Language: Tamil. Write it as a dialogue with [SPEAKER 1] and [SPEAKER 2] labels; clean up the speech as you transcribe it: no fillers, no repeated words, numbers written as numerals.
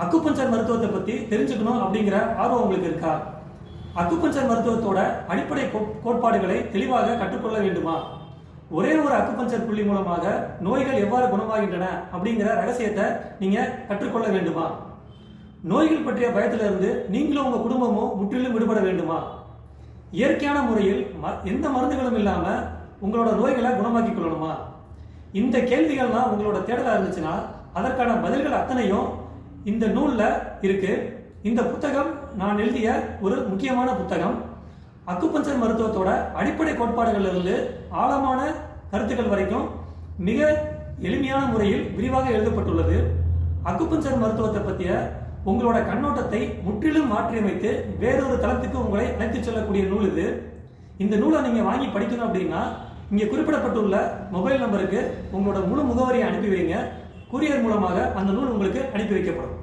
[SPEAKER 1] அக்குபஞ்சர் மருத்துவத்தை பத்தி தெரிஞ்சுக்கணும் அப்படிங்கிற ஆர்வம் உங்களுக்கு இருக்கா? அக்குபஞ்சர் மருத்துவத்தோட அடிப்படை கோட்பாடுகளை தெளிவாக கற்றுக்கொள்ள வேண்டுமா? ஒரே ஒரு அக்குபஞ்சர் புள்ளி மூலமாக நோய்கள் எவ்வாறு குணமாகின்றன அப்படிங்கிற ரகசியத்தை நீங்க கற்றுக்கொள்ள வேண்டுமா? நோய்கள் பற்றிய பயத்திலிருந்து நீங்களும் உங்க குடும்பமும் முற்றிலும் விடுபட வேண்டுமா? இயற்கையான முறையில் எந்த மருந்துகளும் இல்லாம உங்களோட நோய்களை குணமாக்கிக் கொள்ளணுமா? இந்த கேள்விகள்லாம் உங்களோட தேடலா இருந்துச்சுன்னா அதற்கான பதில்கள் அத்தனையும் இந்த நூல்ல இருக்கு. இந்த புத்தகம் நான் எழுதிய ஒரு முக்கியமான புத்தகம். அக்குபஞ்சர் மருத்துவத்தோட அடிப்படை கோட்பாடுகள்ல இருந்து ஆழமான கருத்துக்கள் வரைக்கும் மிக எளிமையான முறையில் விரிவாக எழுதப்பட்டுள்ளது. அக்குபஞ்சர் மருத்துவத்தை பற்றிய உங்களோட கண்ணோட்டத்தை முற்றிலும் மாற்றியமைத்து வேறொரு தளத்துக்கு உங்களை அழைத்துச் செல்லக்கூடிய நூல் இது. இந்த நூலை நீங்க வாங்கி படிக்கணும் அப்படின்னா இங்கே குறிப்பிடப்பட்டுள்ள மொபைல் நம்பருக்கு உங்களோட முழு முகவரியை அனுப்பி வைங்க. கூரியர் மூலமாக அந்த நூல் உங்களுக்கு அனுப்பி வைக்கப்படும்.